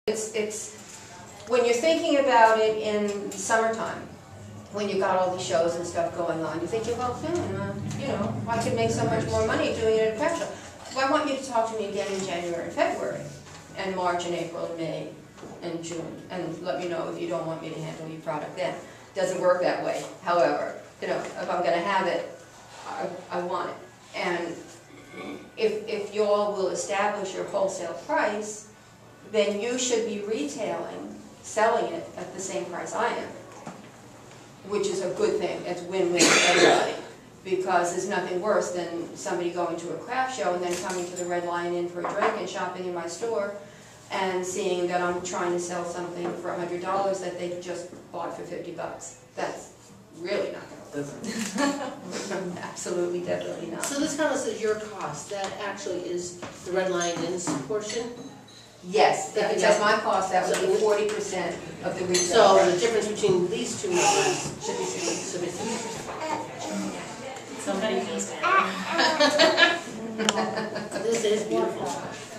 It's when you're thinking about it in summertime, when you've got all these shows and stuff going on, you're thinking, well, you know, I could make so much more money doing it at a craft show. Well, I want you to talk to me again in January and February, and March and April and May and June, and let me know if you don't want me to handle your product then. It doesn't work that way. However, you know, if I'm going to have it, I want it. And if you all will establish your wholesale price, then you should be retailing, selling it at the same price I am, which is a good thing. It's win-win for everybody, because there's nothing worse than somebody going to a craft show and then coming to the Red Lion Inn for a drink and shopping in my store and seeing that I'm trying to sell something for $100 that they just bought for $50. That's really not going to work. Absolutely, definitely not. So this kind of says your cost. That actually is the Red Lion Inn's portion? Yes, if it says my cost, that would be 40% of the retail So price. the difference between these two numbers should be 60%. Somebody needs This is beautiful.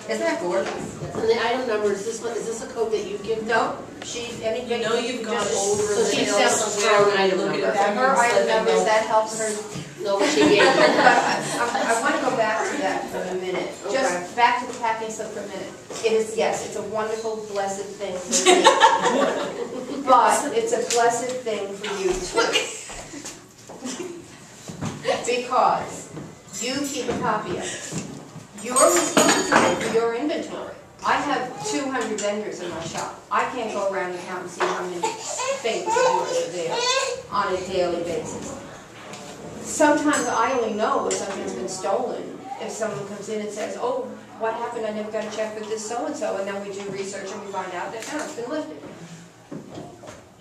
Isn't that gorgeous? And the item number, is this one, is this a code that you give? No, You know you've gone over So the she hill says somewhere when item you look number. at her item numbers, that helps her. No, what she gave. I want to go back to that for a minute. Okay. Just back to the packing slip for a minute. It is, yes, it's a wonderful, blessed thing for me. But it's a blessed thing for you too. Because you keep a copy of it. You're responsible for your inventory. I have 200 vendors in my shop. I can't go around and count and see how many things of yours are there on a daily basis. Sometimes I only know if something's been stolen if someone comes in and says, oh, what happened? I never got a check with this so-and-so. And then we do research and we find out that, no, it's been lifted.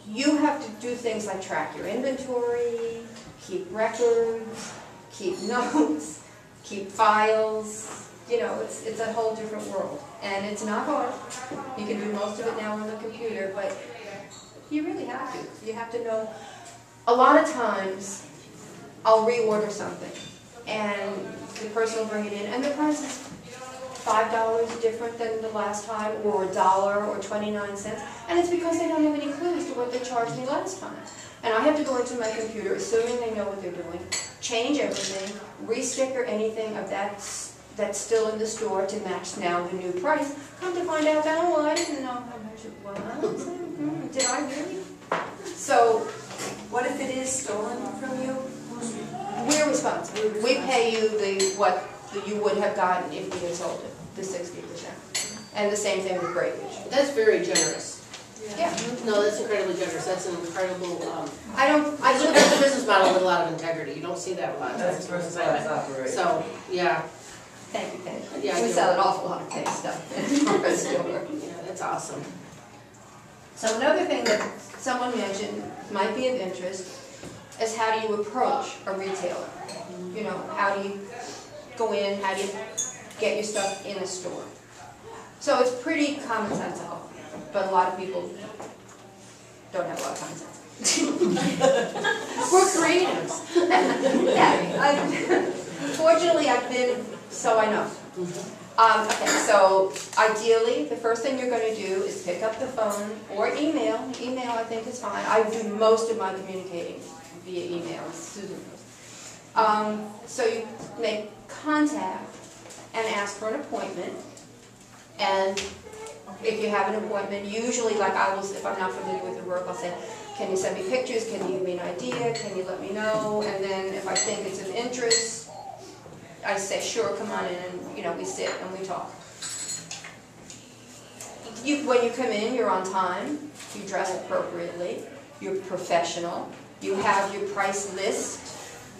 You have to do things like track your inventory, keep records, keep notes, keep files. You know, it's a whole different world. And it's not hard. You can do most of it now on the computer, but you really have to. You have to know. A lot of times, I'll reorder something, and the person will bring it in, and the price is $5 different than the last time, or $1 or 29 cents, and it's because they don't have any clue as to what they charged me last time. And I have to go into my computer, assuming they know what they're doing, change everything, re-sticker anything of that's still in the store to match now the new price. Come to find out, oh, I didn't know how much it was. Did I really? So, what if it is stolen from you? we're responsible. We pay you what you would have gotten if we had sold it, the 60%. And the same thing with breakage. That's very generous. Yeah. No, that's incredibly generous. That's an incredible, That's that's a business model with a lot of integrity. You don't see that a lot. That's first class operation. So, yeah. Thank you, Penny. Yeah, We sell an awful lot of Penny stuff in our store. Yeah, that's awesome. So another thing that someone mentioned might be of interest is how do you approach a retailer? You know, how do you go in, how do you get your stuff in a store? So it's pretty commonsensical, but a lot of people don't have a lot of common sense. We're creatives. Yeah, fortunately I've been, so I know. Okay, so ideally, the first thing you're going to do is pick up the phone or email. Email, I think, is fine. I do most of my communicating via email, as Susan knows. So you make contact and ask for an appointment. And if you have an appointment, usually, like I will, if I'm not familiar with your work, I'll say, can you send me pictures? Can you give me an idea? Can you let me know? And then if I think it's of interest, I say, sure, come on in, and we sit and we talk. When you come in, you're on time, you dress appropriately, you're professional, you have your price list,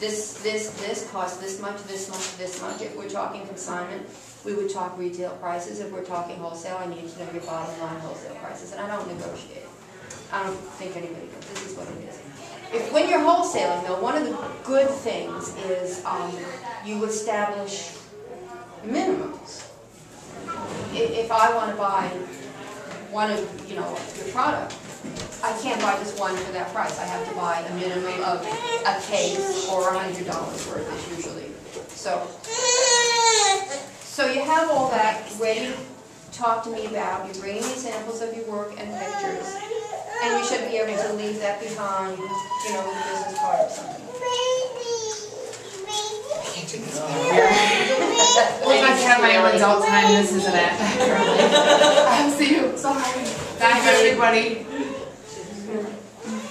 this costs this much, this much, this much. If we're talking consignment, we would talk retail prices. If we're talking wholesale, I need to know your bottom line wholesale prices, and I don't negotiate. I don't think anybody does. This is what it is. When you're wholesaling, though, one of the good things is you establish minimums. If I want to buy one of your product, I can't buy just one for that price. I have to buy a minimum of a case or $100 worth is usually. So you have all that ready talk to me about, you bring me samples of your work and pictures, and you should be able to leave that behind, you know, with a business card or something. Well, if I have my own adult time, this isn't it. I'll see you. Sorry. Bye, everybody.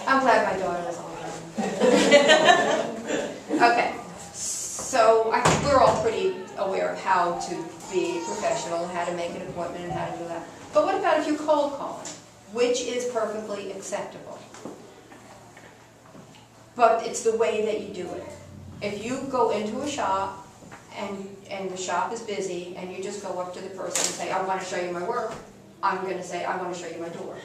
I'm glad my daughter was on. Okay, so I think we're all pretty aware of how to be professional, how to make an appointment, and how to do that. But what about if you're cold calling, which is perfectly acceptable? But it's the way that you do it. If you go into a shop and the shop is busy and you just go up to the person and say, I want to show you my work, I'm going to say, I want to show you my door.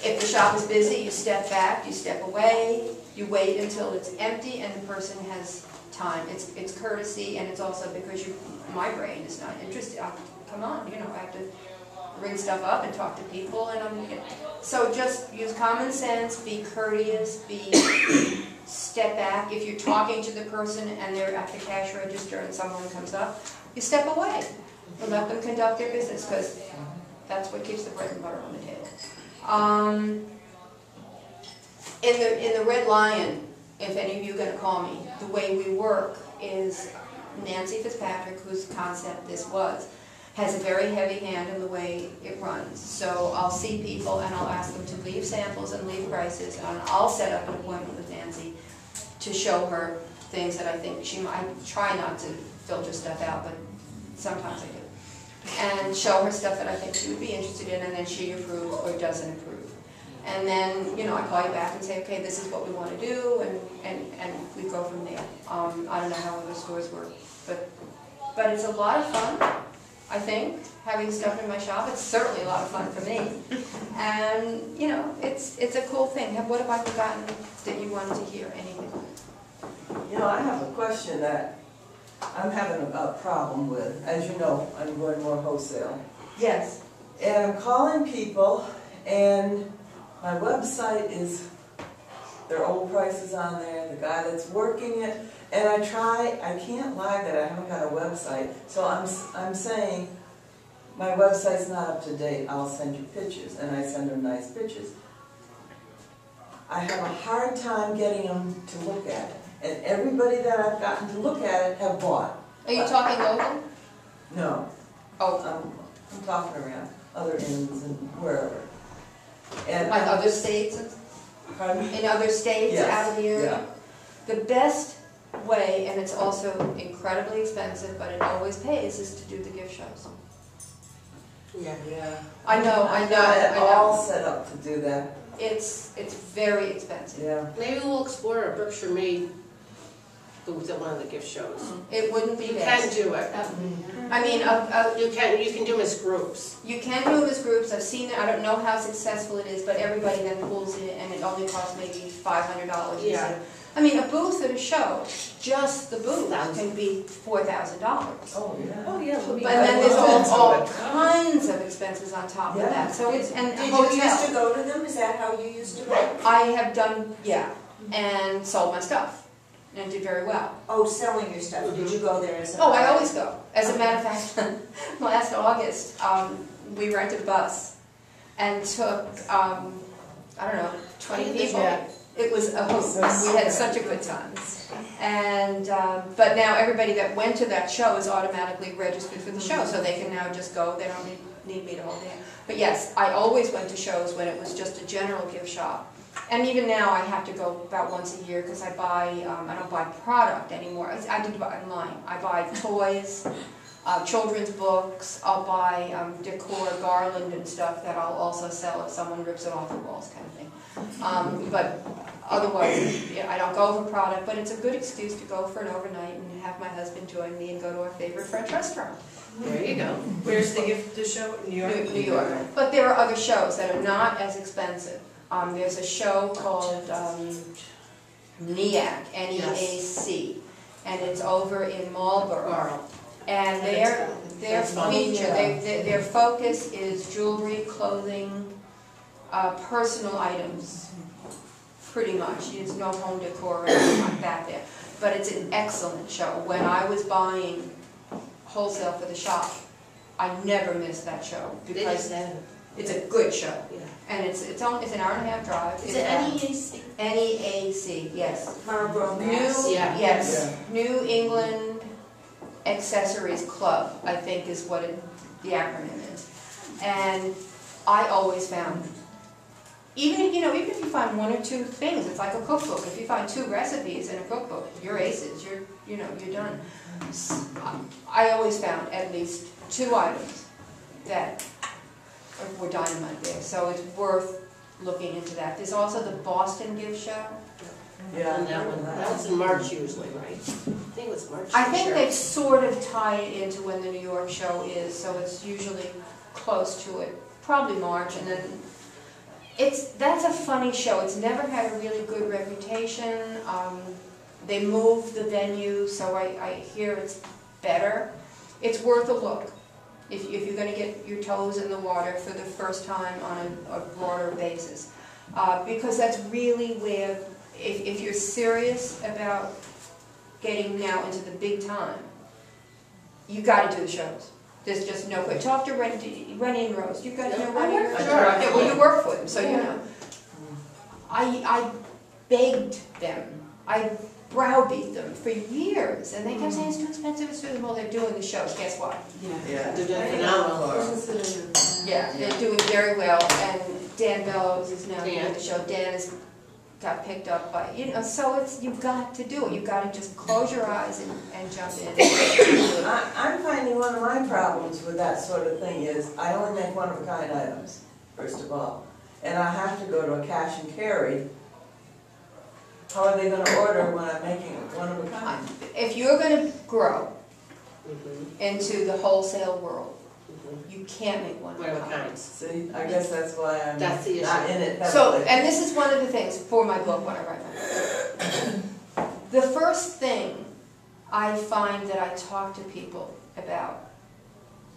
If the shop is busy, you step back, you step away, you wait until it's empty and the person has time. It's courtesy, and it's also because my brain is not interested. Come on, you know, I have to ring stuff up and talk to people, and so just use common sense, be courteous, step back. If you're talking to the person and they're at the cash register and someone comes up, you step away and let them conduct their business, because that's what keeps the bread and butter on the table. In the Red Lion, if any of you are going to call me, the way we work is Nancy Fitzpatrick, whose concept this was, has a very heavy hand in the way it runs. So I'll see people and I'll ask them to leave samples and leave prices, and I'll set up an appointment with Nancy to show her things that I think she might. I try not to filter stuff out, but sometimes I do. And show her stuff that I think she would be interested in, and then she approves or doesn't approve. And then, you know, I call you back and say, okay, this is what we want to do, and we go from there. I don't know how other stores work, but it's a lot of fun, I think, having stuff in my shop. It's certainly a lot of fun for me. And, you know, it's a cool thing. What have I forgotten that you wanted to hear? Anything? You know, I have a question that I'm having a problem with. As you know, I'm going more wholesale. Yes. And I'm calling people, and my website is, there are old prices on there, the guy that's working it, and I can't lie that I haven't got a website. So I'm saying, my website's not up to date, I'll send you pictures, and I send them nice pictures. I have a hard time getting them to look at it. And everybody that I've gotten to look at it have bought. Are you talking local? No. Oh. I'm talking around other inns and wherever. And Like other states? pardon me? In other states, Yes, out of the area? yeah. The best way, and it's also incredibly expensive, but it always pays, is to do the gift shows. Yeah. I know. I've got it all set up to do that. It's very expensive. Yeah. Maybe we'll explore a BerkshireMade booth at one of the gift shows. It wouldn't be You best. can do it. I mean, You can do them as groups. you can do them as groups. I've seen it. I don't know how successful it is, but everybody then pulls in, and it only costs maybe $500. Yeah. I mean, a booth at a show, just the booth can be $4,000. Oh, yeah. Oh, yeah. And then there's all kinds of expenses on top of Yeah. that. So it's, and Did hotel. you used to go to them? Is that how you used to go? I have done, yeah, and sold my stuff, and did very well. Oh, selling your stuff. Did you go there as a... Oh, I always go. As a matter of fact, last August, we rented a bus and took, I don't know, 20 people. Yeah. It was, we had such a good time. And, but now everybody that went to that show is automatically registered for the show, so they can now just go. They don't need me to hold their hand. But yes, I always went to shows when it was just a general gift shop. And even now I have to go about once a year because I don't buy product anymore. I do buy online. I buy toys, children's books, I'll buy decor, garland and stuff that I'll also sell if someone rips it off the walls, kind of thing. But otherwise, yeah, I don't go for product, but it's a good excuse to go for an overnight and have my husband join me and go to our favorite French restaurant. There you go. Where's the show? New York? New York. But there are other shows that are not as expensive. There's a show called NEAC, N-E-A-C, and it's over in Marlborough. And their feature, their focus is jewelry, clothing, personal items, pretty much. There's no home decor or anything like that there. But it's an excellent show. When I was buying wholesale for the shop, I never miss that show They because just had it, it's a good show. yeah. And it's an hour and a half drive. Is it NEAC? NEAC, yes. Marlboro New, Mass. Yeah. yes, New England Accessories Club, I think is what the acronym is. And I always found, even if you find one or two things, it's like a cookbook. If you find 2 recipes in a cookbook, you're aces, you're done. I always found at least 2 items that were dynamite there, so it's worth looking into that. There's also the Boston gift show. Yeah. And that one, that was in March usually, right? I think it was March. I for think sure. they sort of tie it into when the New York show is, so it's usually close to it, probably March, and then that's a funny show. It's never had a really good reputation. They moved the venue, so I hear it's better. It's worth a look if you're going to get your toes in the water for the first time on a broader basis, because that's really where, if you're serious about getting now into the big time, you got to do the shows. There's just no quick. Talk to Rennie and Rose. You guys know Rennie and Rose? Sure. Yeah, well, you work for them, so you know. I begged them. I browbeat them for years, and they kept saying it's too expensive. It's too well. They're doing the shows. Guess what? Yeah. They're doing phenomenal. Yeah, they're doing very well. And Dan Bellows is now doing Dan. the show. Dan has got picked up by So it's you've got to do it. You've got to just close your eyes and jump in. I'm finding one of my problems with that sort of thing is I only make one-of-a-kind items, first of all, and I have to go to a cash and carry. How are they going to order when I'm making one-of-a-kind? If you're going to grow Mhm, into the wholesale world, mhm. you can't make one One of a of kind. See, I guess that's why I'm That's the not issue. in it So, heavily. and this is one of the things for my book when I write my book. The first thing I find that I talk to people about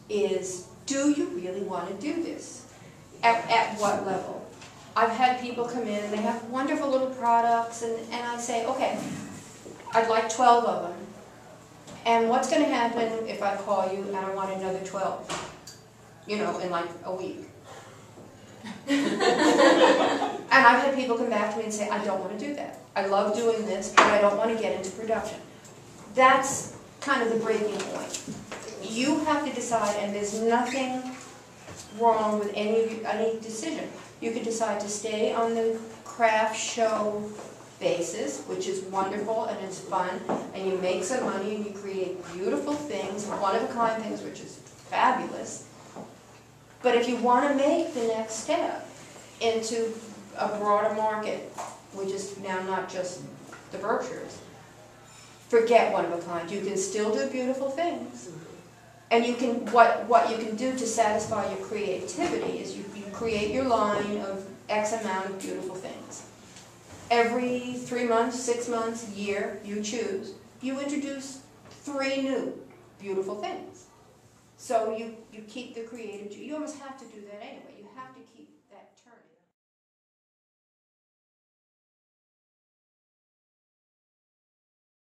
is, do you really want to do this? At what level? I've had people come in and they have wonderful little products and I say, okay, I'd like 12 of them. And what's going to happen if I call you and I want another 12? In like a week. And I've had people come back to me and say, I don't want to do that. I love doing this, but I don't want to get into production. That's kind of the breaking point. You have to decide, and there's nothing wrong with any decision. You can decide to stay on the craft show basis, which is wonderful and it's fun, and you make some money and you create beautiful things, one-of-a-kind things, which is fabulous. But if you want to make the next step into a broader market, which is now not just the Berkshires, forget one-of-a-kind. You can still do beautiful things. And you can, what you can do to satisfy your creativity is you create your line of X amount of beautiful things. Every 3 months, 6 months, year, you choose. You introduce 3 new beautiful things. So you keep the creative, you almost have to do that anyway. You have to keep that